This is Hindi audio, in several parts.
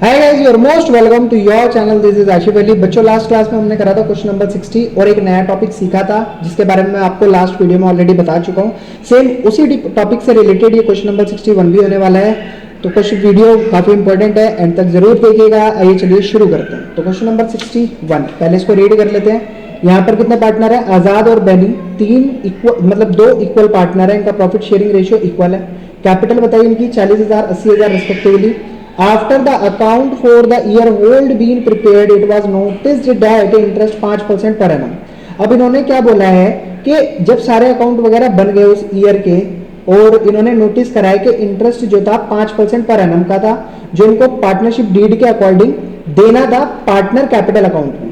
Hi guys, you're most welcome to your channel. This is Ashif Ali. बच्चों, लास्ट क्लास में हमने करा था क्वेश्चन नंबर 60 और एक नया टॉपिक सीखा था जिसके बारे में मैं आपको लास्ट वीडियो में ऑलरेडी बता चुका हूँ। सेम उसी टॉपिक से रिलेटेड ये क्वेश्चन नंबर 61 भी होने वाला है। तो क्वेश्चन वीडियो काफी इंपॉर्टेंट है, एंड तक जरूर देखिएगा। आइए चलिए शुरू करते हैं। तो क्वेश्चन नंबर 61 पहले इसको रीड कर लेते हैं। यहाँ पर कितने पार्टनर है? आजाद और बैनी, तीन इक्वल मतलब दो इक्वल पार्टनर है। इनका प्रॉफिट शेयरिंग रेशियो इक्वल है। कैपिटल बताइए इनकी 40,000 80,000 respectively. After the account for the year hold being prepared, it was noticed that interest 5% per annum। अब इन्होंने क्या बोला है कि जब सारे अकाउंट वगैरह बन गए उस ईयर के, और इन्होंने नोटिस कराया कि इंटरेस्ट जो था 5% पर एनम का था, जो इनको पार्टनरशिप डीड के अकॉर्डिंग देना था पार्टनर कैपिटल अकाउंट में।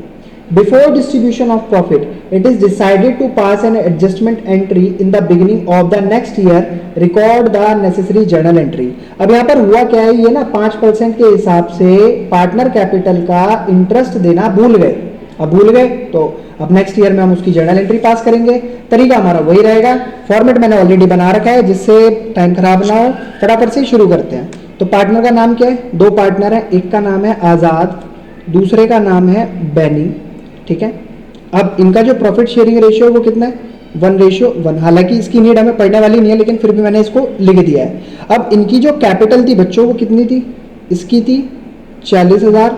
Before distribution of profit, it is decided to pass an adjustment entry in the beginning of the next year. Record the necessary journal entry। अब यहाँ पर हुआ क्या है, ये ना 5% के हिसाब से पार्टनर कैपिटल का इंटरेस्ट देना भूल गए। अब भूल गए तो अब नेक्स्ट ईयर में हम उसकी जर्नल एंट्री पास करेंगे। तरीका हमारा वही रहेगा, फॉर्मेट मैंने ऑलरेडी बना रखा है जिससे टाइम खराब ना हो। फटाफट से शुरू करते हैं। तो पार्टनर का नाम क्या है? दो पार्टनर है, एक का नाम है आजाद, दूसरे का नाम है बैनी। ठीक है। अब इनका जो प्रॉफिट शेयरिंग रेशियो वो कितना है? 1:1। हालांकि इसकी नीड हमें पढ़ने वाली नहीं है, लेकिन फिर भी मैंने इसको लिख दिया है। अब इनकी जो कैपिटल थी बच्चों वो कितनी थी? इसकी थी 40,000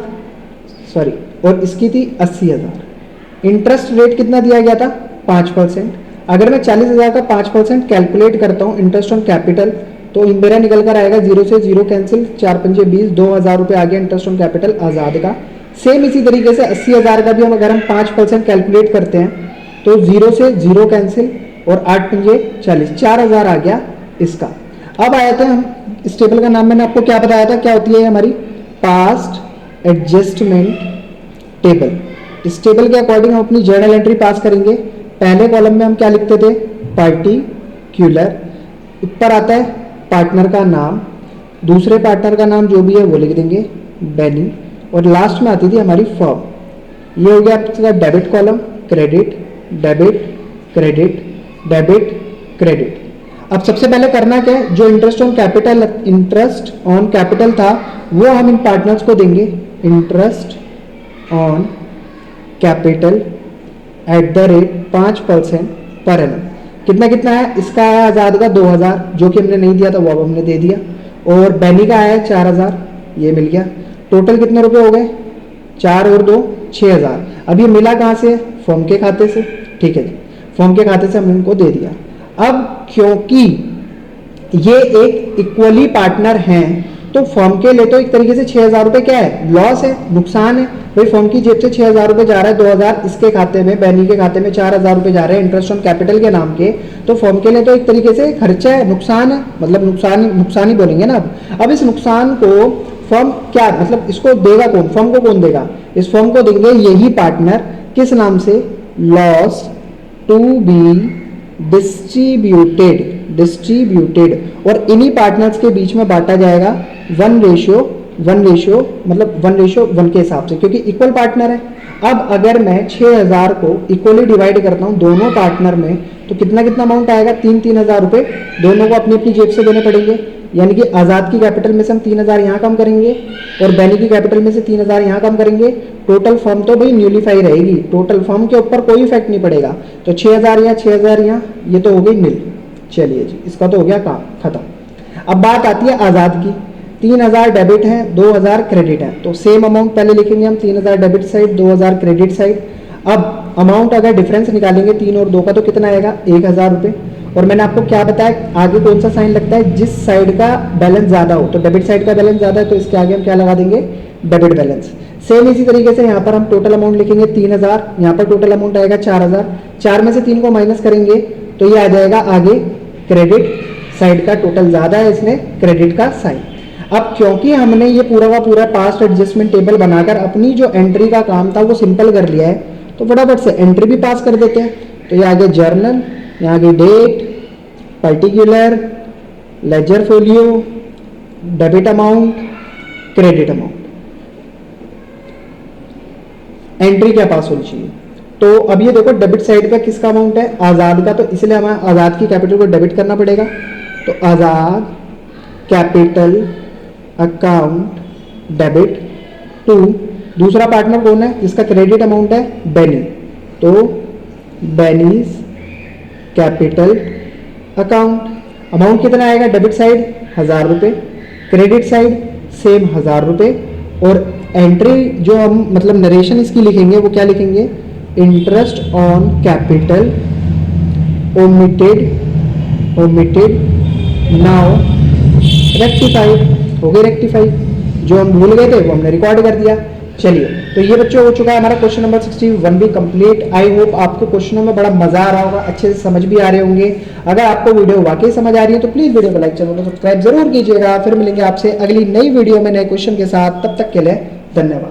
सॉरी, और इसकी थी 80,000। इंटरेस्ट रेट कितना दिया गया था? 5%। अगर मैं 40,000 का 5% कैलकुलेट करता हूँ इंटरेस्ट ऑन कैपिटल, तो मेरा निकल कर आएगा 0 से 0 कैंसिल, 4 पंजे 20, 2,000 रुपये आ गया इंटरेस्ट ऑन कैपिटल आजाद का। सेम इसी तरीके से 80,000 का भी हम अगर हम 5% कैलकुलेट करते हैं तो 0 से 0 कैंसिल और 8 पंजे 40, 4,000 आ गया इसका। अब आए थे हम इस टेबल का नाम मैंने आपको क्या बताया था, क्या होती है हमारी? Past adjustment table. इस टेबल के अकॉर्डिंग हम अपनी जर्नल एंट्री पास करेंगे। पहले कॉलम में हम क्या लिखते थे? पार्टिकुलर। ऊपर आता है पार्टनर का नाम, दूसरे पार्टनर का नाम जो भी है वो लिख देंगे बैनी, और लास्ट में आती थी हमारी फर्म। ये हो गया आपका debit column, credit debit credit debit credit. अब सबसे पहले करना क्या है, जो इंटरेस्ट ऑन कैपिटल था वो हम इन पार्टनर्स को देंगे। Interest on capital at the rate 5% per annum. कितना कितना है? इसका आया आजाद का 2,000, जो कि हमने नहीं दिया था वो अब हमने दे दिया, और बैनी का आया 4,000, ये मिल गया। टोटल कितने रुपए हो गए? 4 और 2 6,000। अब ये मिला कहाँ से? फर्म के खाते से। ठीक है जी, फर्म के खाते से हमने इनको दे दिया। अब क्योंकि ये एक इक्वली पार्टनर हैं तो फर्म के लिए तो एक तरीके से 6,000 रुपये क्या है? लॉस है, नुकसान है। भाई फर्म की जेब से 6,000 रुपये जा रहा है, 2,000 इसके खाते में, बैनी के खाते में 4,000 रुपये जा रहे हैं इंटरेस्ट ऑन कैपिटल के नाम के, तो फर्म के लिए तो एक तरीके से खर्चा है, नुकसान है, मतलब नुकसान ही बोलेंगे ना। अब इस नुकसान को फर्म क्या मतलब इसको देगा कौन? फर्म को कौन देगा? इस फर्म को देंगे यही पार्टनर। किस नाम से? लॉस टू बी डिस्ट्रीब्यूटेड, और इन्हीं पार्टनर्स के बीच में बांटा जाएगा 1:1 मतलब 1:1 के हिसाब से, क्योंकि इक्वल पार्टनर है। अब अगर मैं 6,000 को इक्वली डिवाइड करता हूँ दोनों पार्टनर में, तो कितना कितना अमाउंट आएगा? 3,000 रुपये दोनों को अपनी अपनी जेब से देने पड़ेंगे। यानी कि आजाद की कैपिटल में से हम 3,000 यहाँ कम करेंगे और बैनी की कैपिटल में से 3,000 यहाँ कम करेंगे। टोटल फर्म तो भाई न्यूलीफाई रहेगी, टोटल फर्म के ऊपर कोई इफेक्ट नहीं पड़ेगा। तो 6,000 यहाँ 6,000 यहाँ, ये तो हो गई नील। चलिए जी, इसका तो हो गया काम खत्म। अब बात आती है आजाद की। 3,000 डेबिट है, 2,000 क्रेडिट है, तो सेम अमाउंट पहले लिखेंगे हम, 3,000 डेबिट साइड 2,000 क्रेडिट साइड। अब अमाउंट अगर डिफरेंस निकालेंगे 3 और 2 का तो कितना आएगा? 1,000 रुपये। और मैंने आपको क्या बताया आगे कौन सा साइन लगता है? जिस साइड का बैलेंस ज्यादा हो, तो डेबिट साइड का बैलेंस ज्यादा है तो इसके आगे हम क्या लगा देंगे? Debit balance. सेम इसी तरीके से यहाँ पर हम टोटल अमाउंट लिखेंगे 3,000, यहाँ पर टोटल अमाउंट आएगा 4,000। 4 में से 3 को माइनस करेंगे तो ये आ जाएगा आगे क्रेडिट साइड का टोटल ज्यादा है, इसमें क्रेडिट का साइन। अब क्योंकि हमने ये पूरा का पूरा पास्ट एडजस्टमेंट टेबल बनाकर अपनी जो एंट्री का काम था वो सिंपल कर लिया है, तो फटाफट से एंट्री भी पास कर देते हैं। तो ये आगे जर्नल, यहाँ की date, particular, ledger folio, debit amount, credit amount, entry क्या पास होनी चाहिए। तो अब ये देखो डेबिट साइड का किसका अमाउंट है? आजाद का, तो इसलिए हमें आजाद की कैपिटल को डेबिट करना पड़ेगा। तो आजाद कैपिटल अकाउंट डेबिट टू, दूसरा पार्टनर कौन है जिसका क्रेडिट अमाउंट है, बेनी, तो बेनीज कैपिटल अकाउंट। अमाउंट कितना आएगा, डेबिट साइड 1000 रुपये, क्रेडिट साइड सेम 1000 रुपये, और एंट्री जो हम मतलब नरेशन इसकी लिखेंगे वो क्या लिखेंगे, interest on capital omitted now rectified, हो गए रेक्टिफाइड, जो हम भूल गए थे वो हमने रिकॉर्ड कर दिया। चलिए, तो ये बच्चों हो चुका है हमारा क्वेश्चन नंबर 61 भी कंप्लीट। आई होप आपको क्वेश्चनों में बड़ा मजा आ रहा होगा, अच्छे से समझ भी आ रहे होंगे। अगर आपको वीडियो वाकई समझ आ रही है तो प्लीज वीडियो को लाइक, चैनल को सब्सक्राइब जरूर कीजिएगा। फिर मिलेंगे आपसे अगली नई वीडियो में नए क्वेश्चन के साथ, तब तक के लिए धन्यवाद।